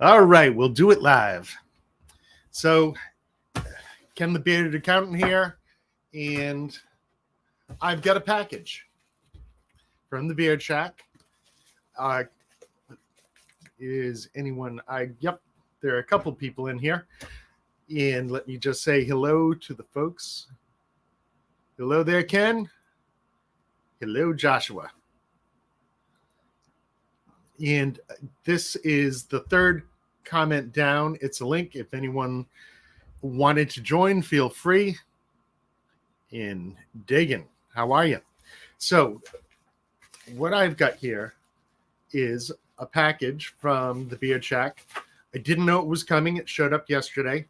All right, we'll do it live. So, Ken the Bearded Accountant here, and I've got a package from the Beard Shack. Is anyone? Yep, there are a couple people in here, and let me just say hello to the folks. Hello there, Ken. Hello, Joshua. And this is the third comment down. It's a link. If anyone wanted to join, feel free. And Dagan, how are you? So what I've got here is a package from the Beard Shack. I didn't know it was coming. It showed up yesterday.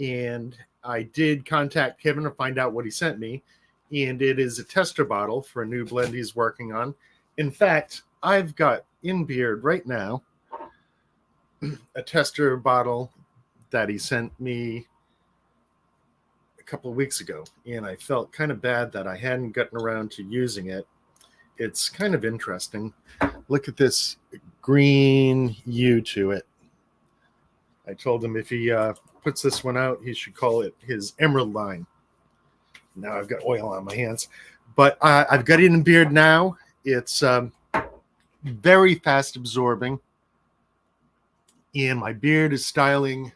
And I did contact Kevin to find out what he sent me. And it is a tester bottle for a new blend he's working on. In fact, I've got in Beard right now a tester bottle that he sent me a couple of weeks ago, and I felt kind of bad that I hadn't gotten around to using it. It's kind of interesting. Look at this green hue to it. I told him if he puts this one out, he should call it his Emerald line. Now I've got oil on my hands, but I've got it in Beard now. It's very fast absorbing, and my beard is styling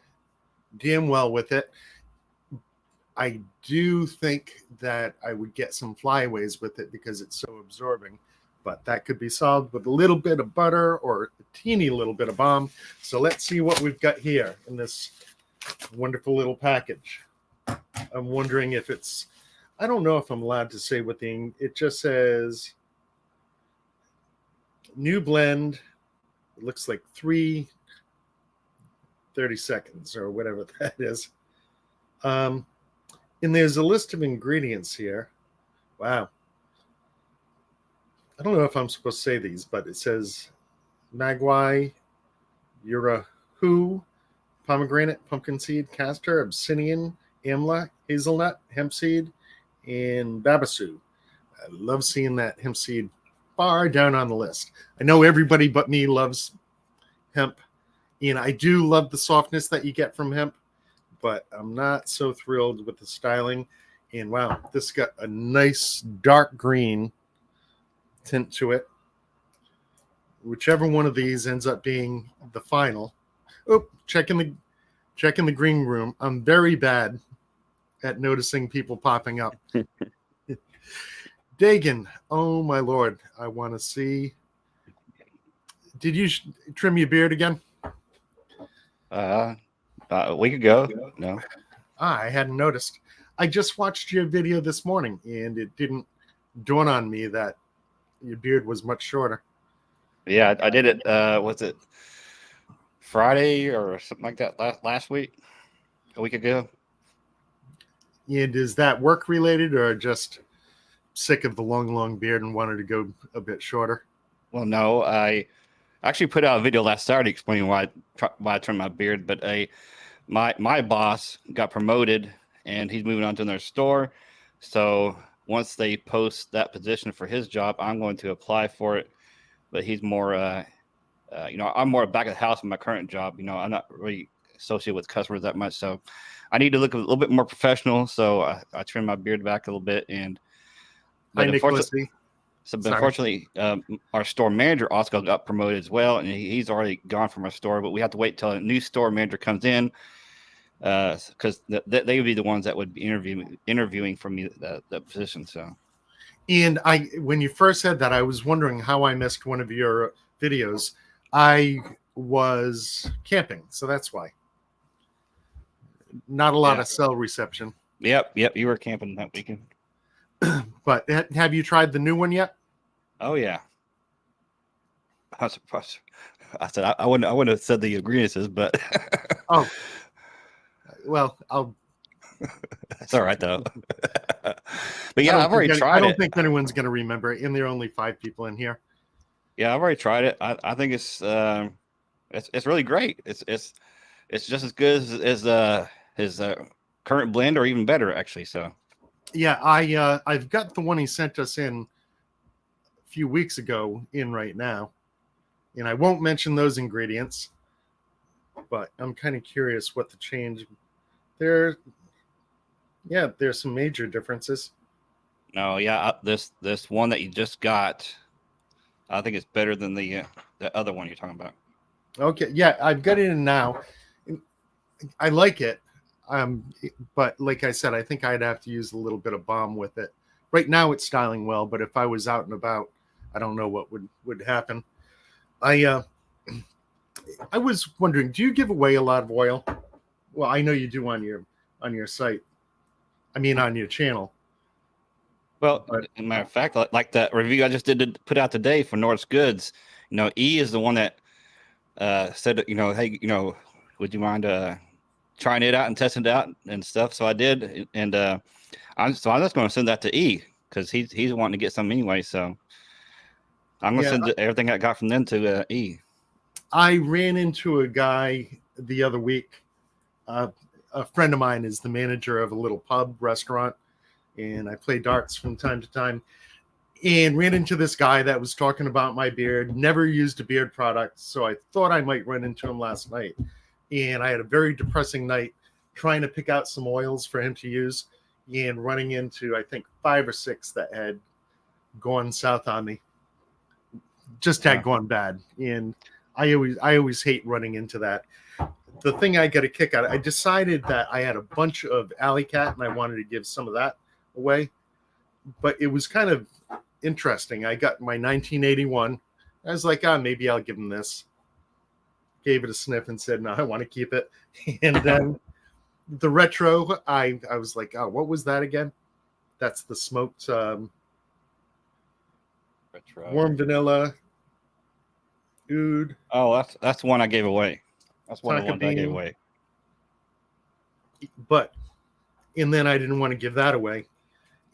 damn well with it. I do think that I would get some flyaways with it because it's so absorbing, but that could be solved with a little bit of butter or a teeny little bit of balm. So let's see what we've got here in this wonderful little package. I'm wondering if it's, I don't know if I'm allowed to say what it just says new blend. It looks like 3 30 seconds or whatever that is. And there's a list of ingredients here. Wow. I don't know if I'm supposed to say these, but it says magwai, urahu, pomegranate, pumpkin seed, castor, abyssinian, amla, hazelnut, hemp seed, and babasu. I love seeing that hemp seed far down on the list. I know everybody but me loves hemp, and I do love the softness that you get from hemp, but I'm not so thrilled with the styling. And wow, this got a nice dark green tint to it. Whichever one of these ends up being the final. Oh, checking the green room. I'm very bad at noticing people popping up. Dagan, oh my Lord, I want to see. Did you trim your beard again? A week ago. No. I hadn't noticed. I just watched your video this morning, and it didn't dawn on me that your beard was much shorter. Yeah, I did it. Was it Friday or something like that last week? A week ago. And is that work related or just sick of the long beard and wanted to go a bit shorter? Well, no, I actually put out a video last Saturday explaining why I trimmed my beard, but my boss got promoted and he's moving on to another store. So once they post that position for his job, I'm going to apply for it. But he's more, I'm more back of the house in my current job. I'm not really associated with customers that much. So I need to look a little bit more professional. So I trimmed my beard back a little bit. But unfortunately, our store manager also got promoted as well, and he's already gone from our store. But we have to wait till a new store manager comes in, because they would be the ones that would be interviewing for me the position. So, and when you first said that, I was wondering how I missed one of your videos. I was camping, so that's why. Not a lot of cell reception. Yep, you were camping that weekend. But have you tried the new one yet? Oh yeah. I said I wouldn't have said the ingredients, but oh, well, I'll. That's all right though. But yeah, I've already tried it. I don't think anyone's going to remember it, and there are only 5 people in here. Yeah, I've already tried it. I think it's really great. It's just as good as his current blend, or even better, actually. So. Yeah, I've got the one he sent us in a few weeks ago in right now, And I won't mention those ingredients, but I'm kind of curious what the change there. Yeah, there's some major differences. No, yeah, this one that you just got, I think it's better than the other one you're talking about. Okay, yeah, I've got it in now. I like it, but like I said, I think I'd have to use a little bit of balm with it. Right now, it's styling well, but if I was out and about, I don't know what would happen. I was wondering, do you give away a lot of oil? Well, I know you do on your site. I mean, on your channel. Well, But as a matter of fact, like that review I just did to put out today for North's Goods, E is the one that said, hey, would you mind trying it out and testing it out and stuff? So I did, and I'm just going to send that to E because he's wanting to get some anyway. So I'm going to send everything I got from them to E. I ran into a guy the other week. A friend of mine is the manager of a little pub restaurant, and I play darts from time to time. And ran into this guy that was talking about my beard, never used a beard product. So I thought I might run into him last night. And I had a very depressing night trying to pick out some oils for him to use and running into, I think, 5 or 6 that had gone south on me. Just had gone bad. And I always hate running into that. The thing I got a kick out of, I decided that I had a bunch of Alley Cat and I wanted to give some of that away. But it was kind of interesting. I got my 1981. I was like, maybe I'll give him this. Gave it a sniff and said, no, I want to keep it. And then the retro, I was like, what was that again? That's the smoked retro. Warm vanilla oud. Oh, that's the one I gave away. That's one of the ones I gave away. And then I didn't want to give that away.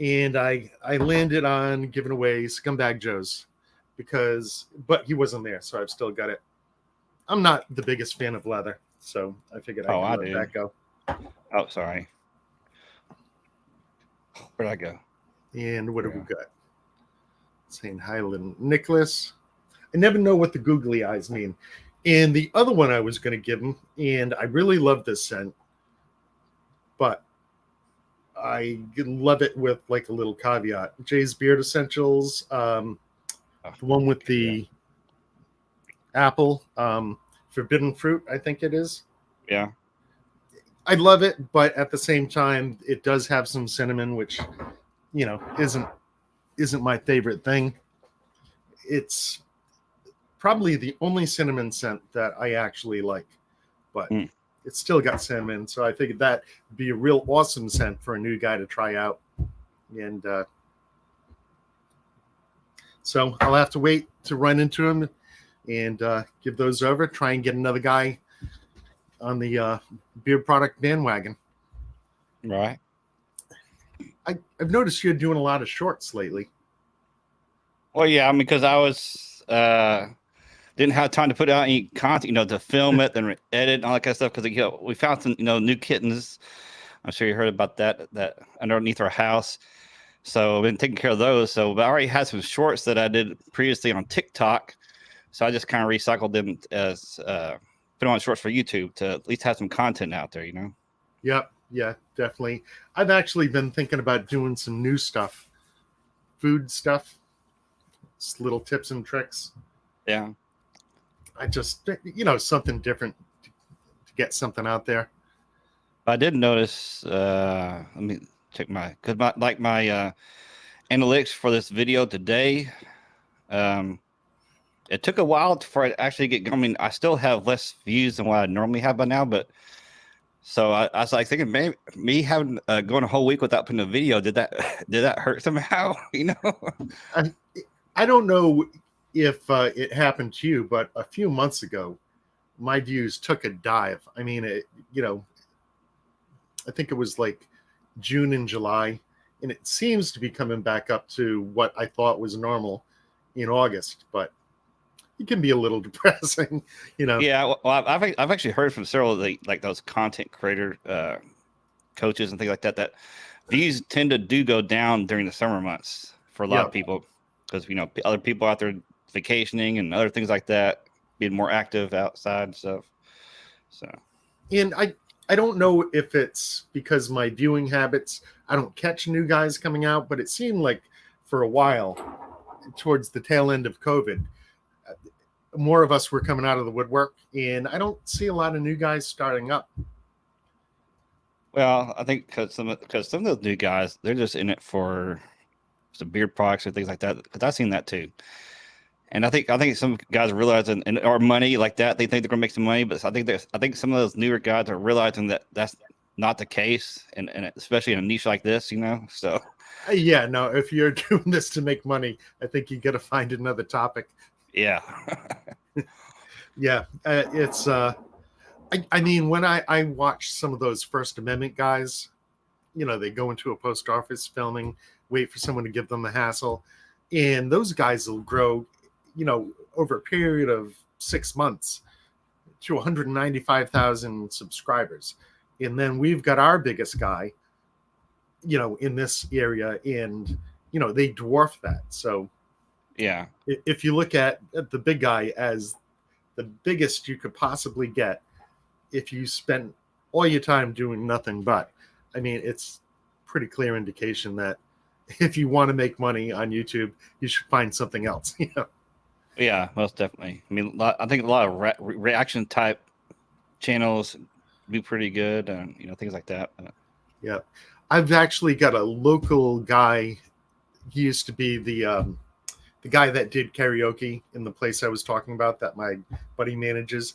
And I landed on giving away Scumbag Joe's but he wasn't there, so I've still got it. I'm not the biggest fan of leather, so I figured I could let that go. Oh, sorry. Where'd I go? And what have we got? St. Highland Nicholas. I never know what the googly eyes mean. And the other one I was going to give him, and I really love this scent, but I love it with like a little caveat. Jay's Beard Essentials, the one with the apple, forbidden fruit, I think it is. Yeah. I love it, but at the same time, it does have some cinnamon, which, isn't my favorite thing. It's probably the only cinnamon scent that I actually like, but it's still got cinnamon. So I figured that would be a real awesome scent for a new guy to try out. And so I'll have to wait to run into him and give those over, try and get another guy on the beard product bandwagon. Right. I've noticed you're doing a lot of shorts lately. Well, yeah, I mean, because I was didn't have time to put out any content, to film it, then edit and all that kind of stuff. Because we found some, new kittens. I'm sure you heard about that underneath our house. So I've been taking care of those. So I already had some shorts that I did previously on TikTok. So I just kind of recycled them as put on shorts for YouTube to at least have some content out there, Yep. Yeah, definitely. I've actually been thinking about doing some new stuff, food stuff, just little tips and tricks. Yeah. I just, something different to get something out there. I did notice, let me check my analytics for this video today. It took a while for it to actually get going. I mean, I still have less views than what I normally have by now, but so I was like thinking maybe me having going a whole week without putting a video, did that hurt somehow? I don't know if it happened to you, but a few months ago, my views took a dive. I mean, I think it was like June and July, and it seems to be coming back up to what I thought was normal in August, but it can be a little depressing, Yeah, well, I've actually heard from several of those content creator coaches and things like that views tend to go down during the summer months for a lot of people because other people out there vacationing and other things like that. being more active outside and stuff. So, And I don't know if it's because my viewing habits, I don't catch new guys coming out, but it seemed like for a while, towards the tail end of COVID, more of us were coming out of the woodwork, and I don't see a lot of new guys starting up. well, I think because some of those new guys, they're just in it for some beard products or things like that. Because I've seen that too. And I think some guys are realizing, and or money like that, they think they're gonna make some money. But I think some of those newer guys are realizing that that's not the case, and especially in a niche like this, So Yeah, no, if you're doing this to make money, I think you got to find another topic. yeah, Yeah, it's. I mean, when I watch some of those First Amendment guys, they go into a post office filming, wait for someone to give them a hassle, and those guys will grow, over a period of 6 months to 195,000 subscribers. And then we've got our biggest guy, in this area, and, they dwarf that. So yeah, if you look at the big guy as the biggest you could possibly get, if you spend all your time doing nothing but, I mean, it's pretty clear indication that if you want to make money on YouTube, you should find something else. yeah, most definitely. I mean, I think a lot of reaction type channels do pretty good, and things like that. Yeah, I've actually got a local guy. He used to be the guy that did karaoke in the place I was talking about that my buddy manages,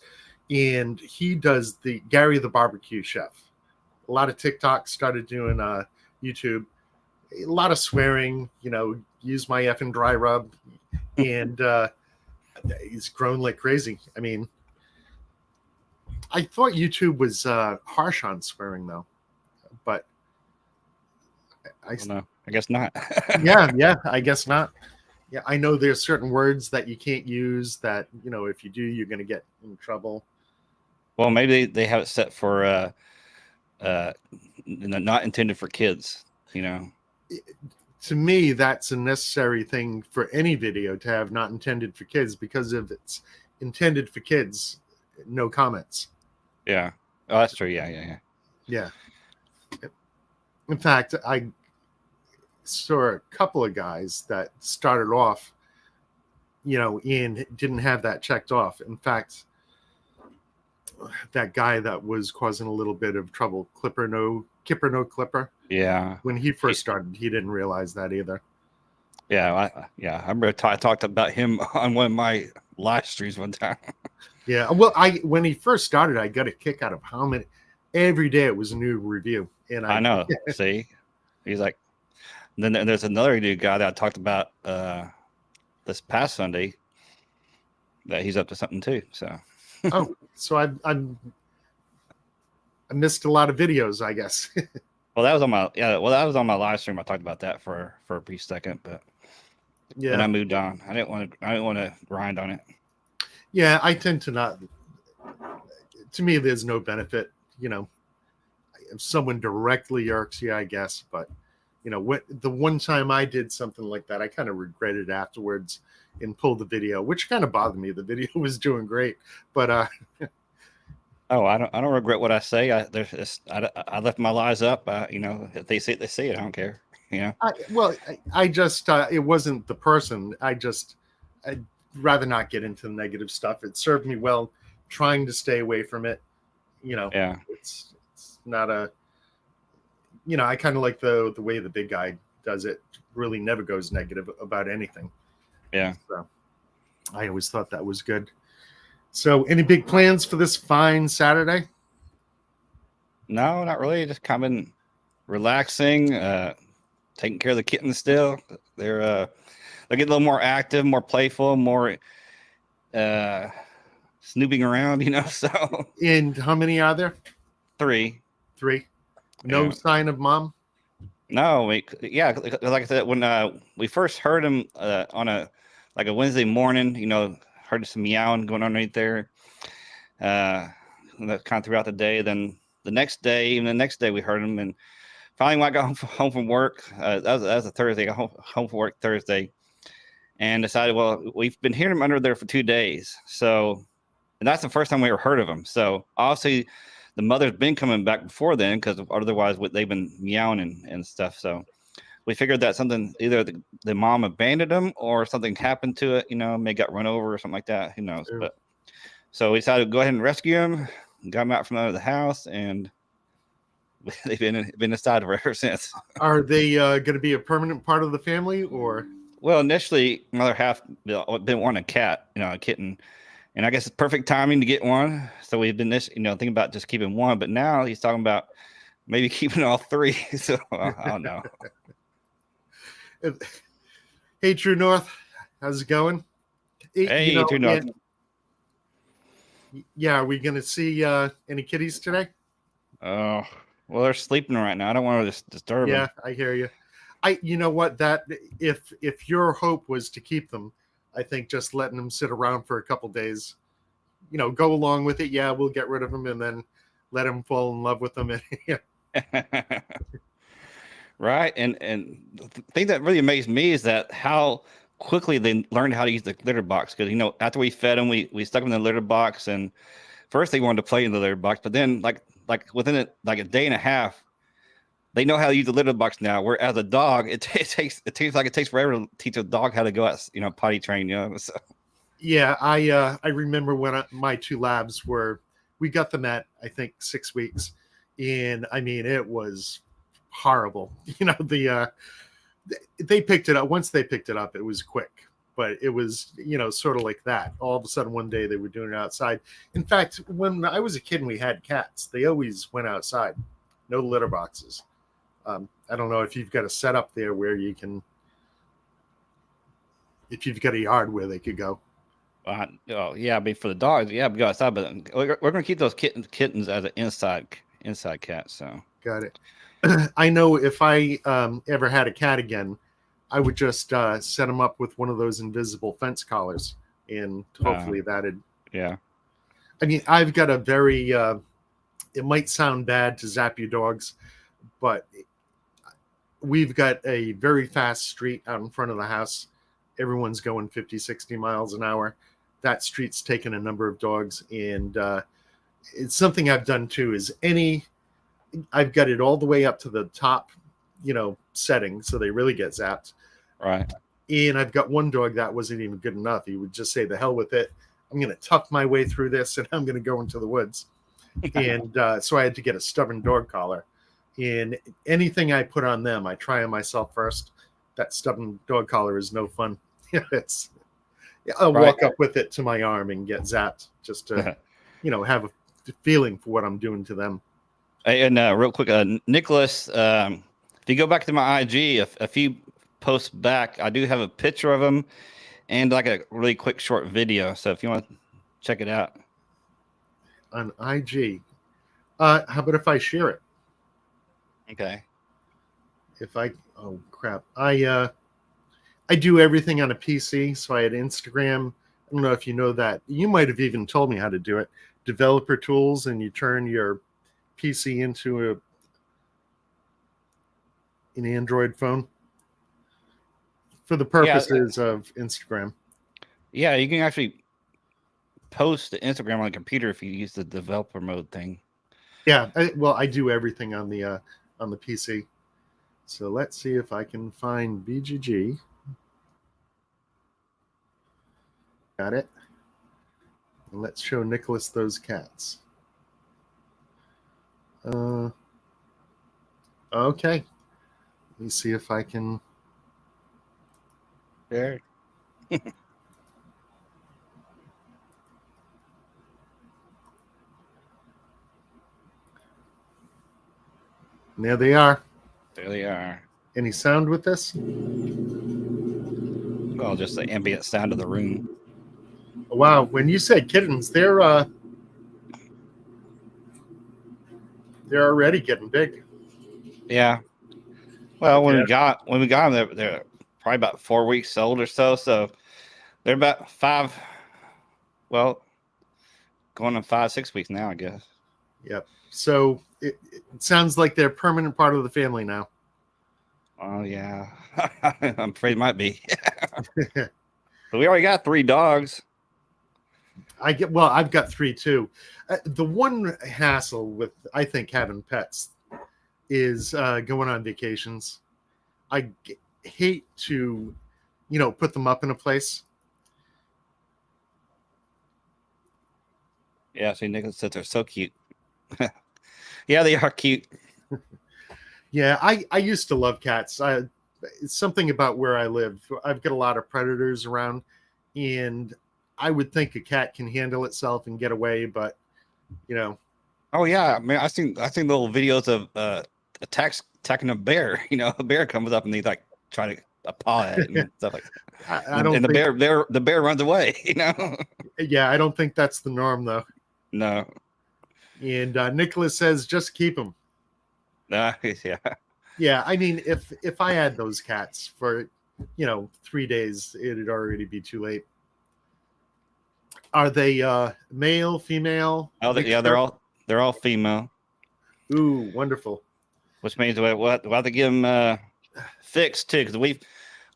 and he does the Gary the barbecue chef. A lot of TikTok, started doing YouTube, a lot of swearing, use my effing dry rub, and he's grown like crazy. I mean, I thought YouTube was harsh on swearing though, but I don't know. I guess not. yeah, I guess not. Yeah, I know there's certain words that you can't use that, if you do, you're going to get in trouble. Well, maybe they have it set for not intended for kids, To me, that's a necessary thing for any video to have not intended for kids, because if it's intended for kids, no comments. Yeah. Oh, that's true. Yeah. In fact, I saw a couple of guys that started off, and didn't have that checked off. In fact, that guy that was causing a little bit of trouble, Kipper no Clipper. Yeah. When he first started, he didn't realize that either. Yeah. I remember I talked about him on one of my live streams one time. Yeah. Well, when he first started, I got a kick out of how many. Every day it was a new review, and I know. See, he's like. Then there's another new guy that I talked about this past Sunday that he's up to something too. So. Oh, so I missed a lot of videos, I guess. Well, that was on my live stream. I talked about that for a brief second, but yeah, and I moved on. I didn't want to grind on it. Yeah, I tend to not. To me, there's no benefit. If someone directly irks you, I guess, but the one time I did something like that, I kind of regretted afterwards and pulled the video, which kind of bothered me. The video was doing great, but oh, I don't regret what I say. I left my lies up. If they say it, they say it. I don't care. I just it wasn't the person. I'd rather not get into the negative stuff. It served me well, trying to stay away from it. Yeah, it's not a. I kind of like the way the big guy does it. Really never goes negative about anything. Yeah. So I always thought that was good. So any big plans for this fine Saturday? No, not really. Just kind of been relaxing, taking care of the kittens still. They're getting a little more active, more playful, more snooping around, so. And how many are there? 3. No sign of mom? No, like I said, when we first heard him on a Wednesday morning, heard some meowing going on right there. Kind of throughout the day. Then the next day, we heard him, and finally when I got home from work, that was a Thursday. I got home from work Thursday, and decided, well, we've been hearing him under there for 2 days, so and that's the first time we ever heard of them. So obviously, the mother's been coming back before then, because otherwise they've been meowing and stuff. So we figured that something, either the mom abandoned them or something happened to it. May got run over or something like that. Who knows? Ew. But so we decided to go ahead and rescue them, got them out from under the house, and they've been inside of her ever since. Are they going to be a permanent part of the family, or? Well, initially, mother half didn't want a cat, a kitten. And I guess it's perfect timing to get one. So we've been thinking about just keeping one, but now he's talking about maybe keeping all three. So I don't know. Hey, True North, how's it going? Hey, True North. Yeah, are we going to see any kitties today? Oh, well, they're sleeping right now. I don't want to disturb them. Yeah, I hear you. You know what? That if your hope was to keep them, I think just letting them sit around for a couple days, go along with it. Yeah, we'll get rid of them and then let them fall in love with them. Right. And the thing that really amazed me is that how quickly they learned how to use the litter box. Because, after we fed them, we stuck them in the litter box. And first they wanted to play in the litter box. But then like within a day and a half, they know how to use the litter box now. Whereas a dog, it takes forever to teach a dog how to go out, potty train. So. Yeah, I remember when my two labs we got them at I think 6 weeks, and I mean it was horrible. They picked it up. Once they picked it up, it was quick, but it was sort of like that. All of a sudden one day they were doing it outside. In fact, when I was a kid and we had cats, they always went outside. No litter boxes. I don't know if you've got a setup there where you can, if you've got a yard where they could go. Oh yeah, I mean for the dogs, yeah, we go outside, but we're gonna keep those kittens as an inside cat. So got it. I know if I ever had a cat again, I would just set them up with one of those invisible fence collars, and hopefully that'd. Yeah. I mean, I've got a very. It might sound bad to zap your dogs, but we've got a very fast street out in front of the house. Everyone's going 50, 60 miles an hour. That street's taken a number of dogs. And it's something I've done too is I've got it all the way up to the top, setting. So they really get zapped. Right. And I've got one dog that wasn't even good enough. He would just say, the hell with it. I'm going to tough my way through this and I'm going to go into the woods. And so I had to get a stubborn dog collar. And anything I put on them, I try on myself first. That stubborn dog collar is no fun. I'll walk up with it to my arm and get zapped just to, have a feeling for what I'm doing to them. And real quick, Nicholas, if you go back to my IG, a few posts back, I do have a picture of him and like a really quick short video. So if you want to check it out. On IG. How about if I share it? Okay. Oh crap. I do everything on a PC, so I had Instagram. I don't know if you know that. You might have even told me how to do it. Developer tools, and you turn your PC into an Android phone for the purposes of Instagram. Yeah, you can actually post to Instagram on a computer if you use the developer mode thing. Yeah, I do everything on the PC. So let's see if I can find BGG. Got it. And let's show Nicholas those cats. Okay. Let me see if I can. There. There they are. There they are. Any sound with this? Well, just the ambient sound of the room. Wow, when you said kittens, they're already getting big. Yeah. Well, when we got them, they're probably about 4 weeks old or so. So they're about 5. Well, going on 5, 6 weeks now, I guess. Yep. So it sounds like they're a permanent part of the family now. Oh yeah, I'm afraid it might be. But we already got 3 dogs. I've got 3 too. The one hassle with, I think, having pets is going on vacations. Hate to, put them up in a place. Yeah, see, Nicholas said they're so cute. Yeah, they are cute. Yeah, I used to love cats. It's something about where I live. I've got a lot of predators around, and I would think a cat can handle itself and get away, but Oh yeah, man, I seen little videos of attacking a bear. A bear comes up and they like try to paw at it and stuff like that. I And, don't and the think. bear runs away. Yeah, I don't think that's the norm though. No. And Nicholas says just keep them. Nah, yeah. Yeah, I mean, if I had those cats for 3 days, it'd already be too late. Are they male, female? Oh, yeah, they're all female, Ooh, wonderful. which means we'll have to give them fixed too, because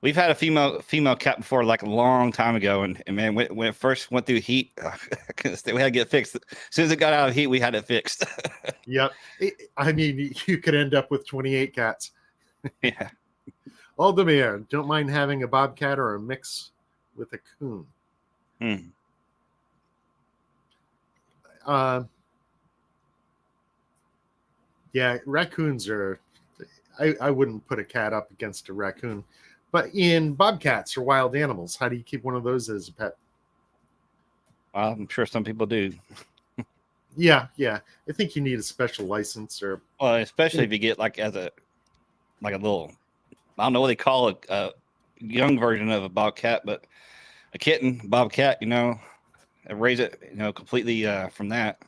we've had a female cat before, like a long time ago, and man, when it first went through heat, we had to get fixed. As soon as it got out of heat, we had it fixed. Yep. I mean, you could end up with 28 cats. Yeah. Aldemir, don't mind having a bobcat or a mix with a coon. Yeah, raccoons are. I wouldn't put a cat up against a raccoon, but in bobcats are wild animals. How do you keep one of those as a pet? I'm sure some people do. Yeah. I think you need a special license or. Well, especially if you get like a little, I don't know what they call it, a young version of a bobcat, but a kitten, bobcat, and raise it, completely from that.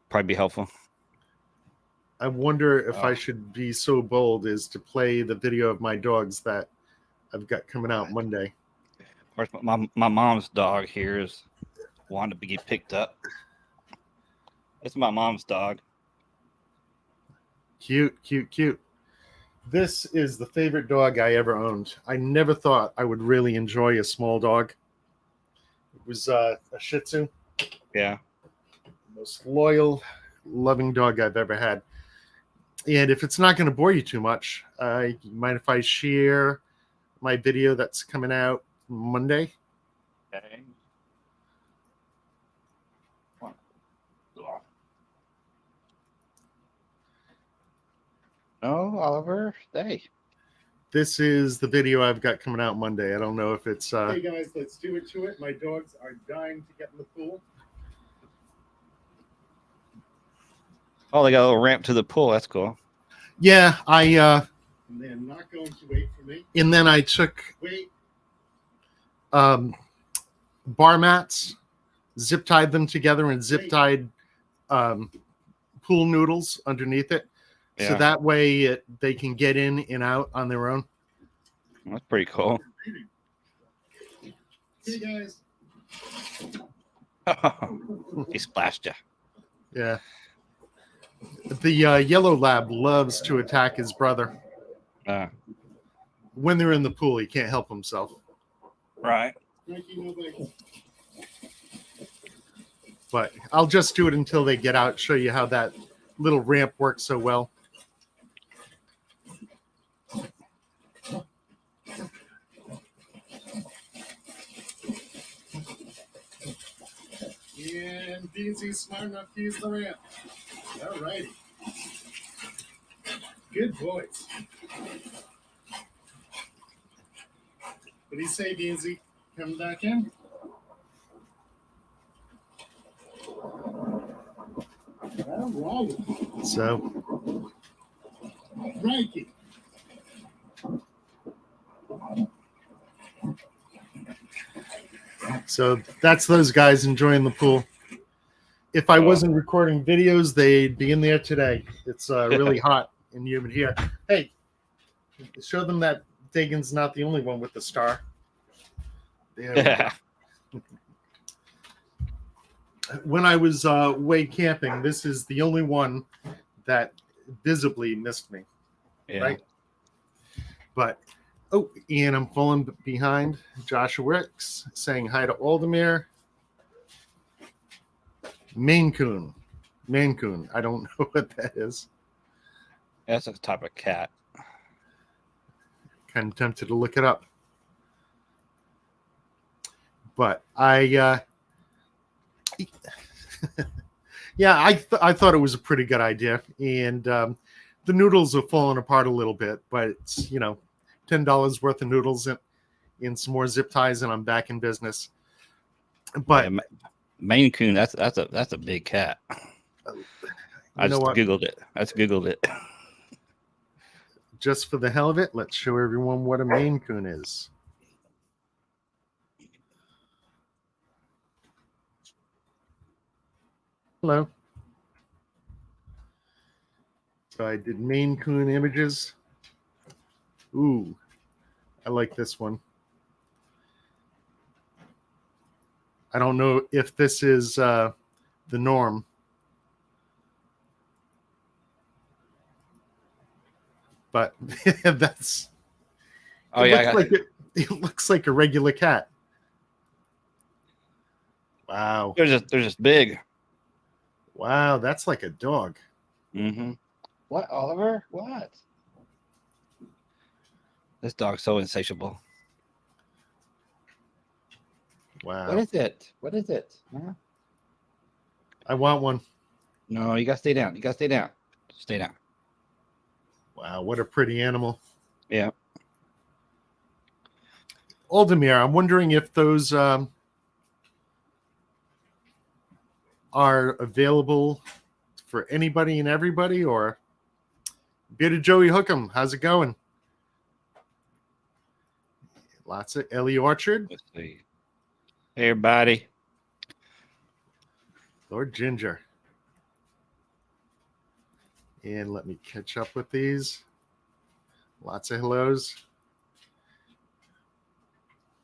Probably be helpful. I wonder if I should be so bold as to play the video of my dogs that I've got coming out Monday. Of course, my mom's dog here is wanting to get picked up. It's my mom's dog. Cute. This is the favorite dog I ever owned. I never thought I would really enjoy a small dog. It was a Shih Tzu. Yeah. Most loyal, loving dog I've ever had. And if it's not going to bore you too much, you mind if I share my video that's coming out Monday? Okay. No, Oliver, stay. This is the video I've got coming out Monday. I don't know if it's... Hey guys, let's do it to it. My dogs are dying to get in the pool. Oh, they got a little ramp to the pool. That's cool. Yeah, and they're not going to wait for me. And then I took bar mats, zip tied them together, and zip tied pool noodles underneath it. Yeah. So that way they can get in and out on their own. That's pretty cool. Hey guys. He splashed you. Yeah. The yellow lab loves to attack his brother. When they're in the pool, he can't help himself. Right. But I'll just do it until they get out, show you how that little ramp works so well. And Beansy's smart enough to use the ramp. All righty. Good boys. What do you say, Beansy? Coming back in? All right. So, Frankie. So that's those guys enjoying the pool. If I wasn't recording videos, they'd be in there today. It's really hot and humid here. Hey, show them that Dagan's not the only one with the star. There we go. When I was away camping, this is the only one that visibly missed me. Yeah. Right? But, and I'm falling behind. Joshua Ricks saying hi to Aldemir. Maine Coon. Maine Coon. I don't know what that is. That's a type of cat. Kind of tempted to look it up. But I yeah, I thought it was a pretty good idea, and the noodles are falling apart a little bit, but it's $10 worth of noodles and some more zip ties, and I'm back in business. But yeah, Maine Coon, that's a big cat. I just googled it. Just for the hell of it, let's show everyone what a Maine Coon is. Hello. So I did Maine Coon images. Ooh, I like this one. I don't know if this is the norm. But that's. Oh, It looks like a regular cat. Wow. They're just big. Wow, that's like a dog. Mm-hmm. What, Oliver? What? This dog's so insatiable. Wow. What is it? What is it? Huh? I want one. No, you gotta stay down. You gotta stay down. Stay down. Wow, what a pretty animal. Yeah. Aldemir, I'm wondering if those are available for anybody and everybody, or Bearded Joey Hookem. How's it going? Lots of Ellie Orchard. Let's see. Hey, everybody. Lord Ginger. And let me catch up with these. Lots of hellos.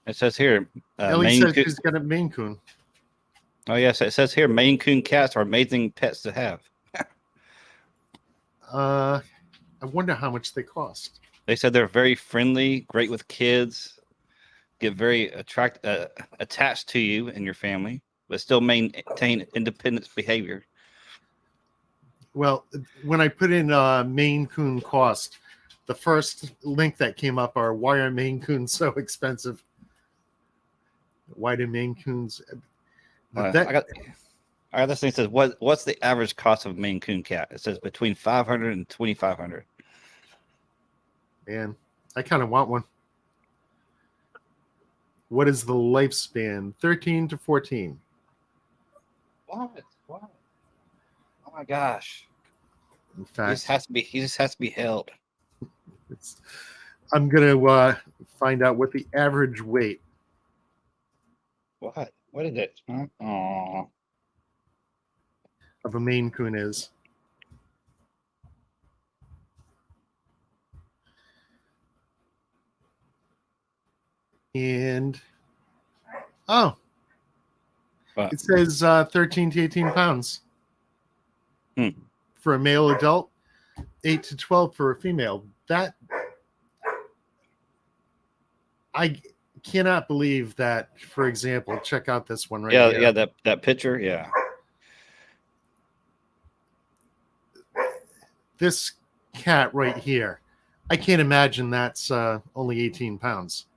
It says here, Ellie Maine says Coon. she's got a Maine Coon. Oh, yes. It says here, Maine Coon cats are amazing pets to have. I wonder how much they cost. They said they're very friendly, great with kids, get very attached to you and your family, but still maintain independent behavior. Well, when I put in Maine Coon cost, the first link that came up are why are Maine Coons so expensive? Why do Maine Coons? I got this thing says what's the average cost of a Maine Coon cat? It says between $500 and $2,500. Man, I kind of want one. What is the lifespan? 13 to 14. What? Oh my gosh! In fact, he just has to be held. I'm gonna find out what the average weight. What? What is it? Huh? Aww. Of a Maine Coon is. And what? It says 13 to 18 pounds for a male adult, 8 to 12 for a female. That I cannot believe that. For example, check out this one right here. Yeah, that picture, yeah. This cat right here, I can't imagine that's only 18 pounds.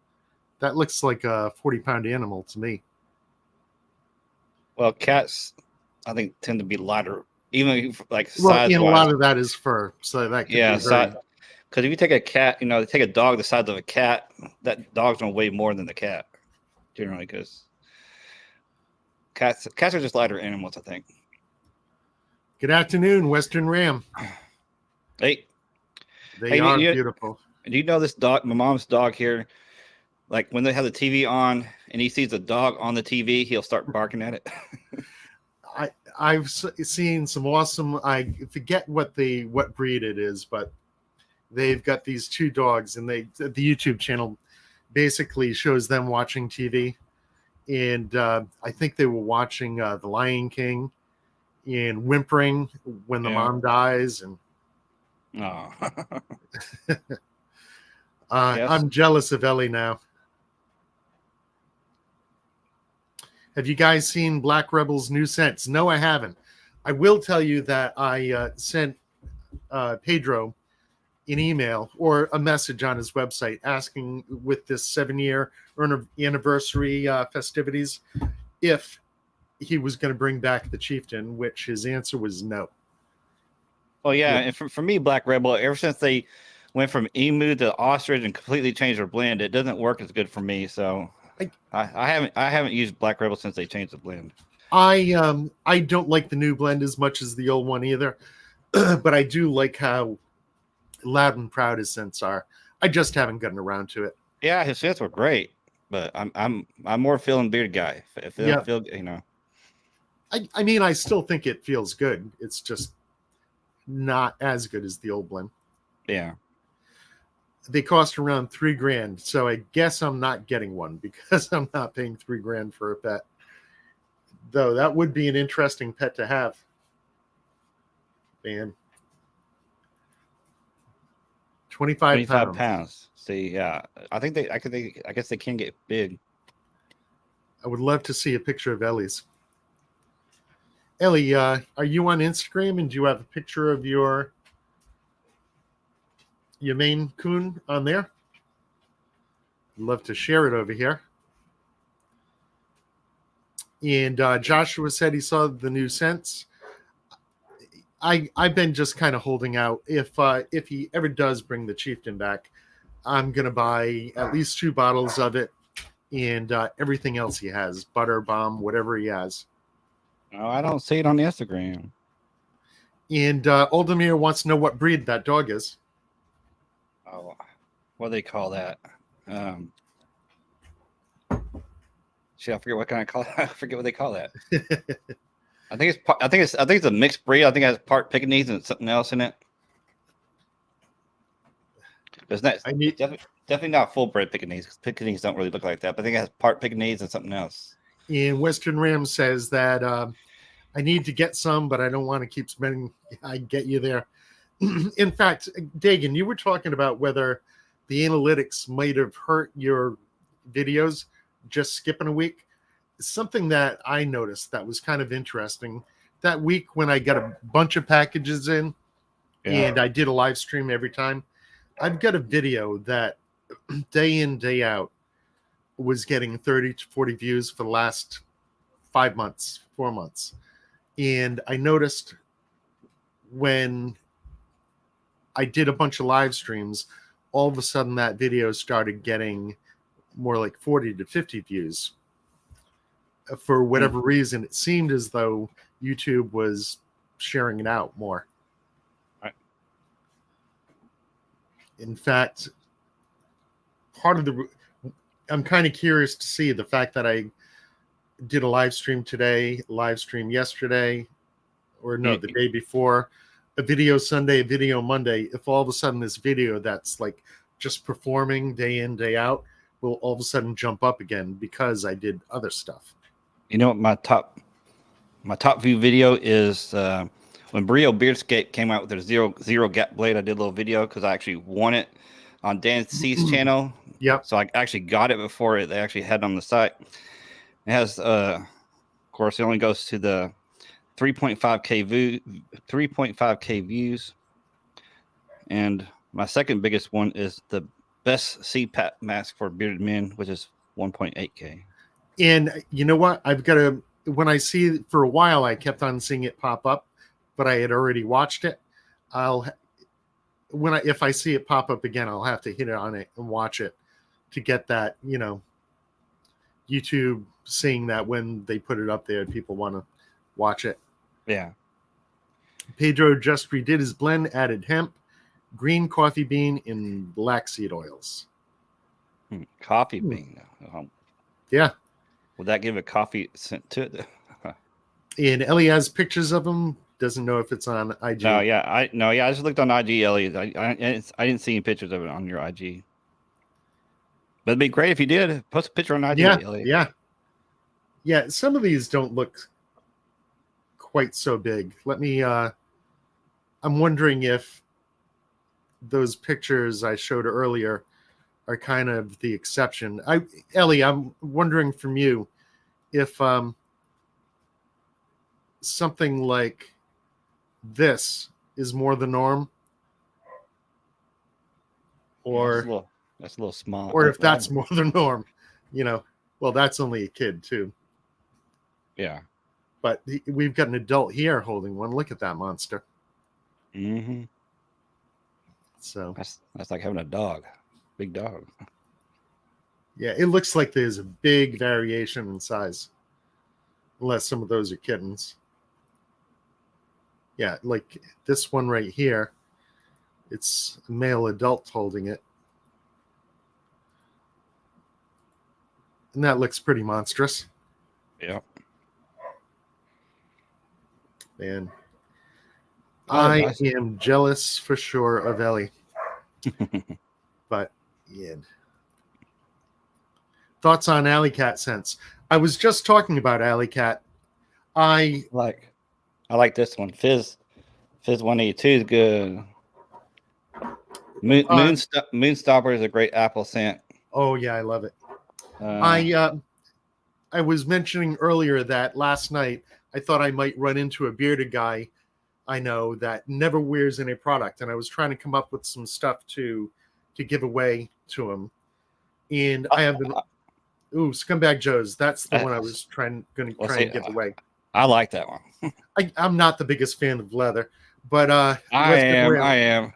That looks like a 40-pound animal to me. Well, cats, I think, tend to be lighter, even like size-wise. And a lot of that is fur, so that could be very... Because if you take a cat, take a dog the size of a cat, that dog's gonna weigh more than the cat, generally, because cats are just lighter animals, I think. Good afternoon, Western Ram. Hey, they are beautiful. Do you know this dog? My mom's dog here. Like when they have the TV on and he sees a dog on the TV, he'll start barking at it. I've seen some awesome. I forget what breed it is, but they've got these two dogs, and the YouTube channel basically shows them watching TV, and I think they were watching The Lion King, and whimpering when the mom dies, and yes. I'm jealous of Ellie now. Have you guys seen Black Rebel's new scents? No, I haven't. I will tell you that I sent Pedro an email or a message on his website asking, with this 7-year anniversary festivities, if he was going to bring back the Chieftain, which his answer was no. Well, yeah, and for me, Black Rebel, ever since they went from emu to ostrich and completely changed their blend, it doesn't work as good for me. So I haven't used Black Rebel since they changed the blend. I don't like the new blend as much as the old one either, but I do like how loud and proud his scents are. I just haven't gotten around to it. Yeah, his scents were great, but I'm more feeling beard guy. If they don't feel, you know. I mean, I still think it feels good. It's just not as good as the old blend. Yeah. They cost around $3,000, so I guess I'm not getting one because I'm not paying $3,000 for a pet. Though that would be an interesting pet to have. Man. 25 pounds. See, yeah. I guess they can get big. I would love to see a picture of Ellie's. Ellie, are you on Instagram, and do you have a picture of your Maine Coon on there? I'd love to share it over here. And Joshua said he saw the new scents. I've been just kind of holding out. If he ever does bring the Chieftain back, I'm gonna buy at least 2 bottles of it and everything else he has, butter bomb, whatever he has. No, I don't see it on Instagram. And Aldemir wants to know what breed that dog is. Oh, what do they call that? Shit, I forget what kind of call. I forget what they call that. I think it's a mixed breed. I think it has part Pekingese and something else in it. It's not definitely not full bred Pekingese, because Pekingese don't really look like that. But I think it has part Pekingese and something else. And Western Ram says that I need to get some, but I don't want to keep spending. I get you there. In fact, Dagan, you were talking about whether the analytics might have hurt your videos just skipping a week. Something that I noticed that was kind of interesting. That week when I got a bunch of packages in and I did a live stream every time, I've got a video that day in, day out was getting 30 to 40 views for the last 4 months. And I noticed when I did a bunch of live streams, all of a sudden that video started getting more like 40 to 50 views. For whatever reason, it seemed as though YouTube was sharing it out more. Right. In fact, I'm kind of curious to see the fact that I did a live stream today, live stream yesterday, or no, the day before, a video Sunday, a video Monday. If all of a sudden this video that's like just performing day in, day out will all of a sudden jump up again because I did other stuff. You know what my top view video is when Brio Beardscape came out with their zero gap blade. I did a little video because I actually won it on Dan C's channel. Yep. So I actually got it before they actually had it on the site. It has, of course, it only goes to the 3.5K views. And my second biggest one is the best CPAP mask for bearded men, which is 1.8K. And you know what? When I see, for a while, I kept on seeing it pop up, but I had already watched it. If I see it pop up again, I'll have to hit it on it and watch it to get that, YouTube seeing that when they put it up there, people want to watch it. Yeah. Pedro just redid his blend, added hemp, green coffee bean, and black seed oils. Coffee bean. Yeah. Would that give a coffee scent to it? And Ellie has pictures of them. Doesn't know if it's on IG. I just looked on IG, Ellie. I didn't see any pictures of it on your IG. But it'd be great if you did. Post a picture on IG, Ellie. Yeah. Some of these don't look quite so big. I'm wondering if those pictures I showed earlier are kind of the exception. Ellie, I'm wondering from you, if something like this is more the norm, or that's a little small. or if that's more the norm, well, that's only a kid too. Yeah. But we've got an adult here holding one. Look at that monster. Mm-hmm. So that's like having a dog, big dog. Yeah, it looks like there's a big variation in size, unless some of those are kittens. Yeah, like this one right here, it's a male adult holding it. And that looks pretty monstrous. Yep. And Oh, I nice. am jealous for sure of Ellie. But yeah. Thoughts on Alley Cat scents? I was just talking about Alley Cat. I like this one. Fizz 182 is good. Moonstopper is a great apple scent. Oh yeah, I love it. I was mentioning earlier that last night I thought I might run into a bearded guy I know that never wears any product, and I was trying to come up with some stuff to give away to him. And I have the Scumbag Joe's. That's the one I was trying to give away. I like that one. I'm not the biggest fan of leather, but I am.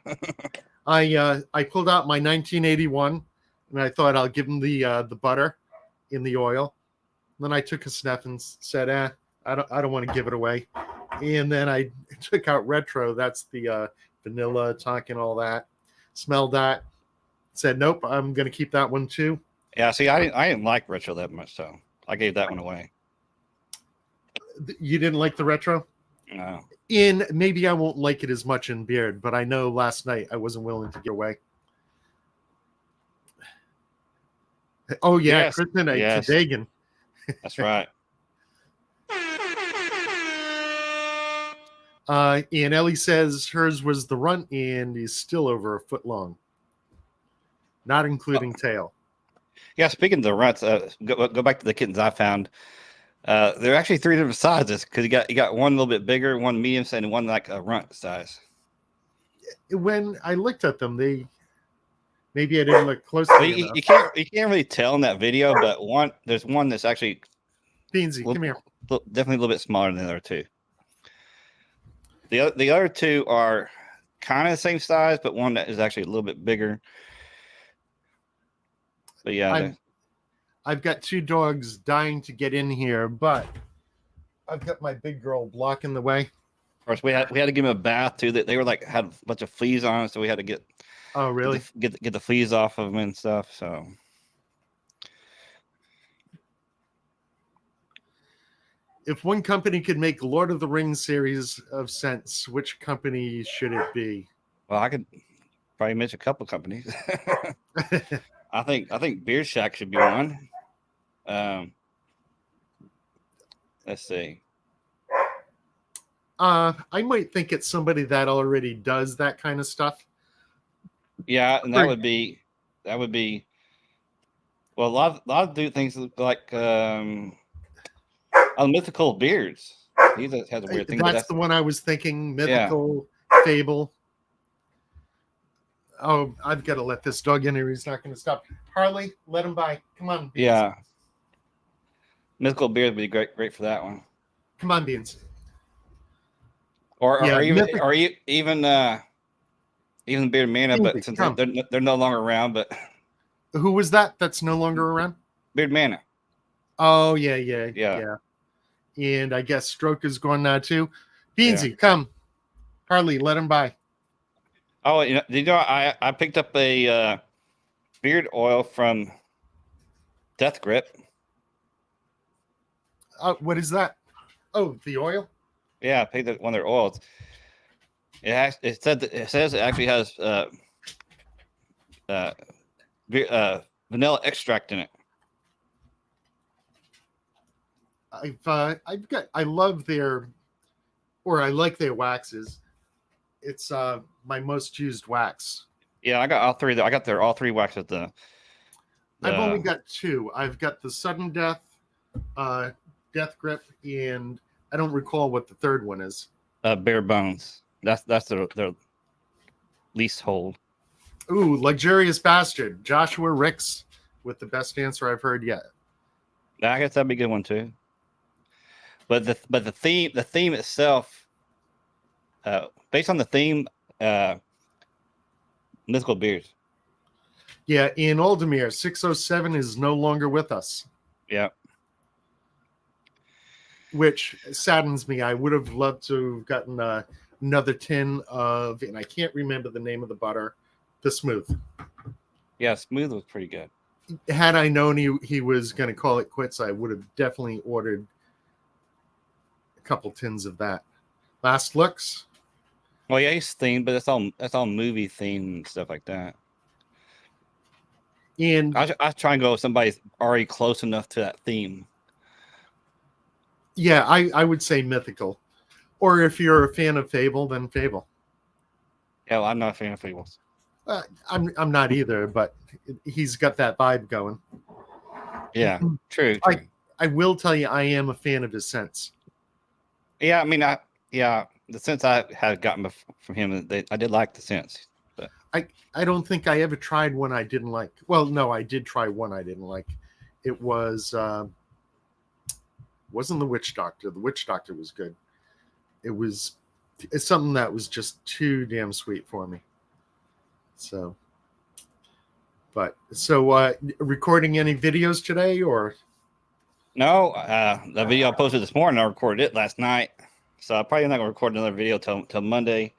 I pulled out my 1981, and I thought I'll give him the butter in the oil. And then I took a sniff and said, I don't want to give it away. And then I took out retro. That's the vanilla, tonkin, all that. Smelled that. Said, nope, I'm going to keep that one too. Yeah, see, I didn't like retro that much, so I gave that one away. You didn't like the retro? No. And maybe I won't like it as much in beard, but I know last night I wasn't willing to give away. Oh yeah, yes. Kryptonite Yes. Dagan. That's right. And Ellie says hers was the runt and is still over a foot long, not including tail. Yeah, speaking of the runts, go back to the kittens I found. They're actually 3 different sizes because you got one a little bit bigger, one medium size, and one like a runt size. When I looked at them, maybe I didn't look closely enough. You can't really tell in that video, but there's one that's actually Beansy, come here. Definitely a little bit smaller than the other two. The other two are kind of the same size, but one that is actually a little bit bigger. But yeah, I've got 2 dogs dying to get in here, but I've got my big girl blocking the way. Of course, we had to give them a bath too. They were had a bunch of fleas on them, so we had to get. Oh really? Get the fleas off of them and stuff. So. If one company could make Lord of the Rings series of scents, which company should it be? Well, I could probably mention a couple companies. I think Beard Shack should be one. Let's see. I might think it's somebody that already does that kind of stuff. Yeah, and that would be well, a lot of do things like Mythical Beards. He has a weird thing. That's the one I was thinking. Mythical Fable. Oh, I've got to let this dog in here. He's not going to stop. Harley, let him by. Come on. Beans. Yeah. Mythical Beards would be great for that one. Come on, Beans. Or even Beard Mana, but since they're no longer around, but who was that? That's no longer around. Beard Mana. Oh yeah. And I guess Stroke is gone now too. Beansy, come. Harley, let him by. Oh, I picked up a beard oil from Death Grip. What is that? Oh, the oil. Yeah, I picked up one of their oils. It says it actually has vanilla extract in it. I like their waxes. It's my most used wax. Yeah, I got all 3. I got all 3 waxes. I've only got 2. I've got the Sudden Death Death Grip, and I don't recall what the third one is. Bare Bones. That's their least hold. Ooh, Luxurious Bastard. Joshua Ricks with the best answer I've heard yet. I guess that'd be a good one too. But the theme itself, based on the theme, mythical beers. Yeah, in Aldemir, 607 is no longer with us. Yeah. Which saddens me. I would have loved to have gotten another tin of, and I can't remember the name of the butter, the Smooth. Yeah, Smooth was pretty good. Had I known he was going to call it quits, I would have definitely ordered a couple tins of that. Last looks. Well, yeah, he's themed, but that's all movie themed and stuff like that. And I try and go with somebody already close enough to that theme. Yeah, I would say mythical. Or if you're a fan of Fable, then Fable. Yeah, well, I'm not a fan of Fables. I'm not either, but he's got that vibe going. Yeah, true. I will tell you, I am a fan of his scents. Yeah, I mean, the sense I had gotten from him, I did like the sense. But I don't think I ever tried one I didn't like. Well, no, I did try one I didn't like. It was wasn't the Witch Doctor. The Witch Doctor was good. It's something that was just too damn sweet for me. So, recording any videos today or? No, the video I posted this morning, I recorded it last night. So I'm probably not gonna record another video till Monday.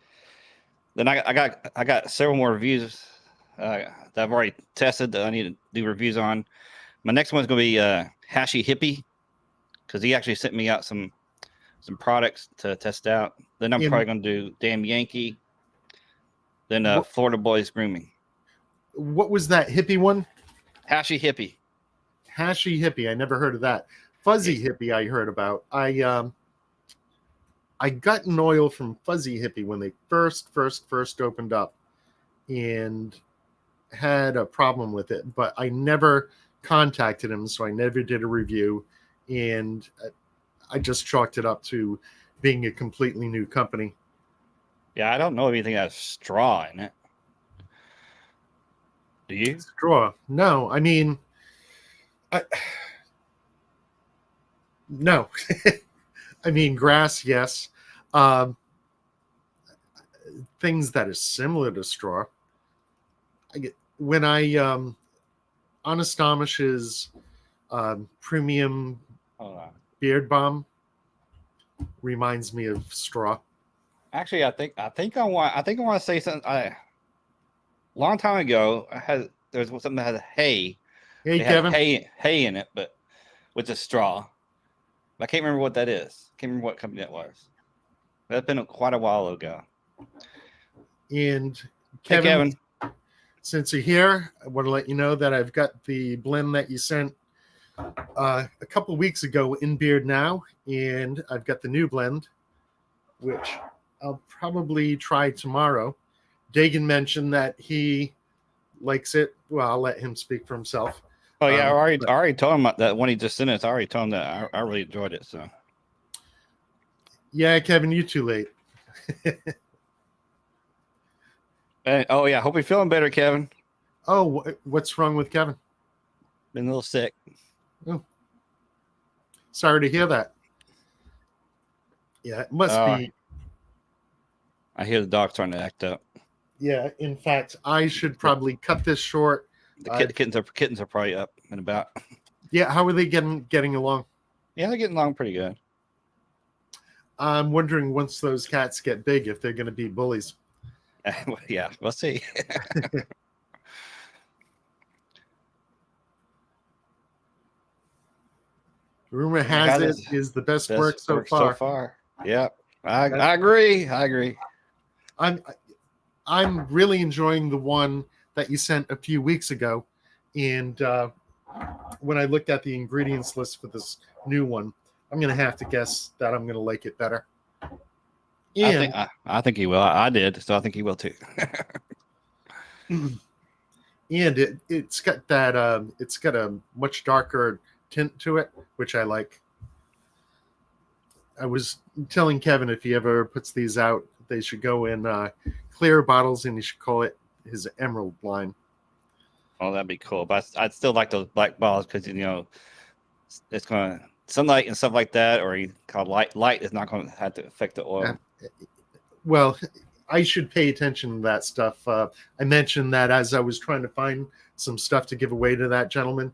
Then I got several more reviews that I've already tested that I need to do reviews on. My next one's gonna be Hashy Hippie, because he actually sent me out some products to test out. Then I'm probably gonna do Damn Yankee. Then Florida Boys Grooming. What was that hippie one? Hashy Hippie. Hashy Hippie. I never heard of that. Fuzzy Hippie I heard about. I got an oil from Fuzzy Hippie when they first opened up and had a problem with it, but I never contacted him, so I never did a review, and I just chalked it up to being a completely new company. Yeah, I don't know if anything has straw in it. Do you? Straw? No, I mean, no. I mean, grass, yes. Things that are similar to straw. Honest Amish's premium beard balm reminds me of straw. Actually, I think I want to say something. Long time ago, there's something that had hay. Hey, Kevin. Hay in it, but with a straw. I can't remember what that is. Can't remember what company that was. That's been quite a while ago. And Kevin, since you're here, I want to let you know that I've got the blend that you sent a couple of weeks ago in Beard now, and I've got the new blend, which I'll probably try tomorrow. Dagan mentioned that he likes it. Well, I'll let him speak for himself. Oh yeah, I already told him that when he just sent it. I already told him that I really enjoyed it. So yeah, Kevin, you too late. And, oh yeah, hope you're feeling better, Kevin. Oh, what's wrong with Kevin? Been a little sick. Oh, sorry to hear that. Yeah, it must be. I hear the dog's starting to act up. Yeah, in fact, I should probably cut this short. The kittens are probably up and about. Yeah, how are they getting along? Yeah, they're getting along pretty good. I'm wondering once those cats get big if they're going to be bullies. Yeah, we'll see. Rumor has it is the best work so far. Yeah, I agree. I'm really enjoying the one that you sent a few weeks ago, and when I looked at the ingredients list for this new one, I'm going to have to guess that I'm going to like it better. And I think he will. I did, so I think he will too. And it's got that it's got a much darker tint to it, which I like. I was telling Kevin if he ever puts these out, they should go in clear bottles, and he should call it his Emerald line. Oh, that'd be cool. But I'd still like those black bottles because it's gonna sunlight and stuff like that, or you call light is not gonna have to affect the oil. Well, I should pay attention to that stuff. I mentioned that as I was trying to find some stuff to give away to that gentleman,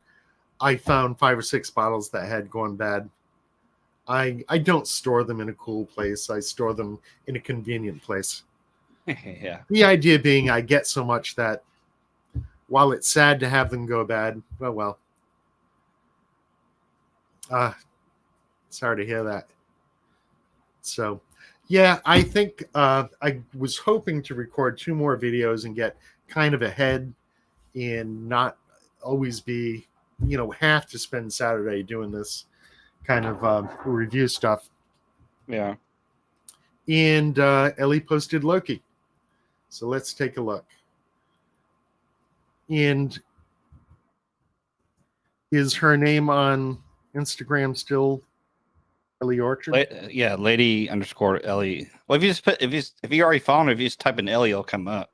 I found 5 or 6 bottles that had gone bad. I don't store them in a cool place. I store them in a convenient place. Yeah. The idea being I get so much that while it's sad to have them go bad, well. Sorry to hear that. So, yeah, I think I was hoping to record 2 more videos and get kind of ahead and not always be, have to spend Saturday doing this kind of review stuff. Yeah. And Ellie posted Loki. So let's take a look. And is her name on Instagram still Ellie Orchard? Lady _ Ellie. Well, if you already found her, if you just type in Ellie, it'll come up.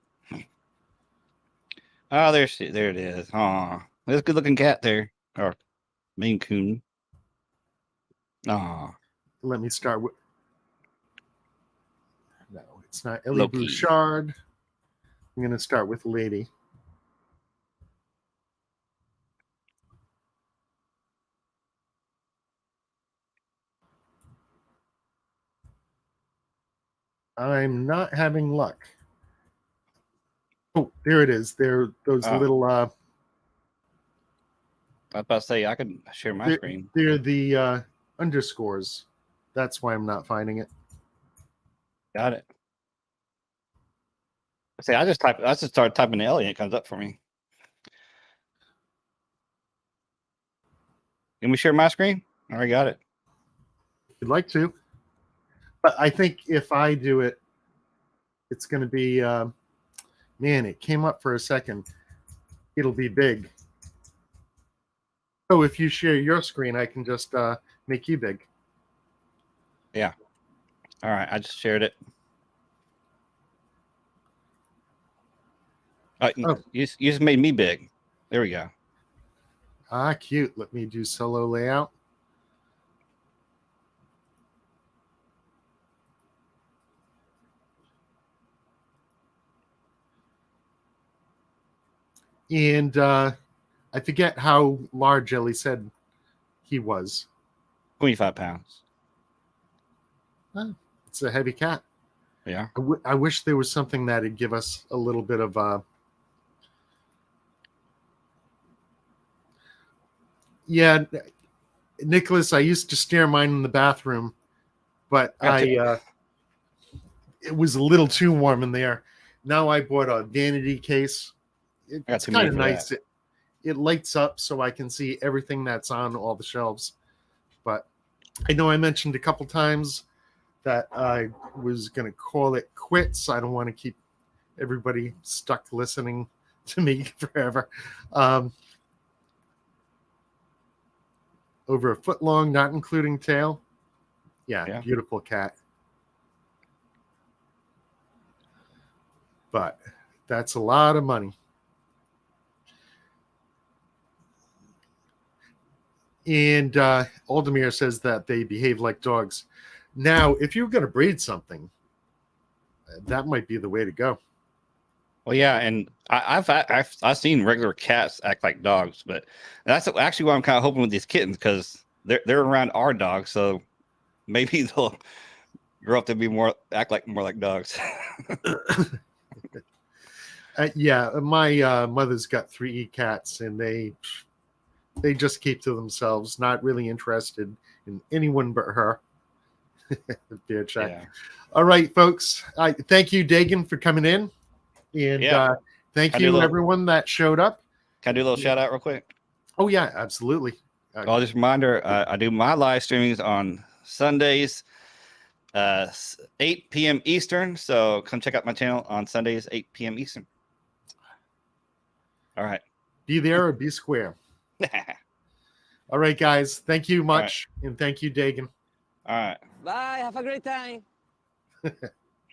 Oh, there it is. Aw, there's a good looking cat there, or Maine Coon. Aw. Let me start with. No, it's not Ellie Loki. Bouchard. I'm going to start with Lady. I'm not having luck. Oh, there it is. There, those little. I was about to say I can share my screen. They're the underscores. That's why I'm not finding it. Got it. See, I just started typing Ellie and it comes up for me. Can we share my screen? I already got it. If you'd like to. But I think if I do it, it's going to be, man, it came up for a second. It'll be big. So if you share your screen, I can just make you big. Yeah. All right. I just shared it. You just made me big. There we go. Ah, cute. Let me do solo layout. And I forget how large Ellie said he was. 25 pounds. It's a heavy cat. Yeah. I wish there was something that'd give us a little bit of yeah, Nicholas, I used to steer mine in the bathroom, but it was a little too warm in there. Now I bought a vanity case. It's kind of nice. It lights up so I can see everything that's on all the shelves. But I know I mentioned a couple times that I was going to call it quits. I don't want to keep everybody stuck listening to me forever. Over a foot long, not including tail. Yeah, beautiful cat. But that's a lot of money. And Aldemir says that they behave like dogs. Now, if you're going to breed something, that might be the way to go. Well, yeah, and I've seen regular cats act like dogs, but that's actually what I'm kind of hoping with these kittens, because they're around our dogs, so maybe they'll grow up to be more like dogs. Yeah, my mother's got 3 cats, and they just keep to themselves, not really interested in anyone but her. Beer check. Yeah. All right, folks. Thank you, Dagan, for coming in. And thank you, everyone that showed up. Can I do a little shout out real quick? Oh, yeah, absolutely. Well, just a reminder, I do my live streamings on Sundays, 8 p.m. Eastern. So come check out my channel on Sundays, 8 p.m. Eastern. All right. Be there or be square. All right, guys. Thank you much. Right. And thank you, Dagan. All right. Bye. Have a great time.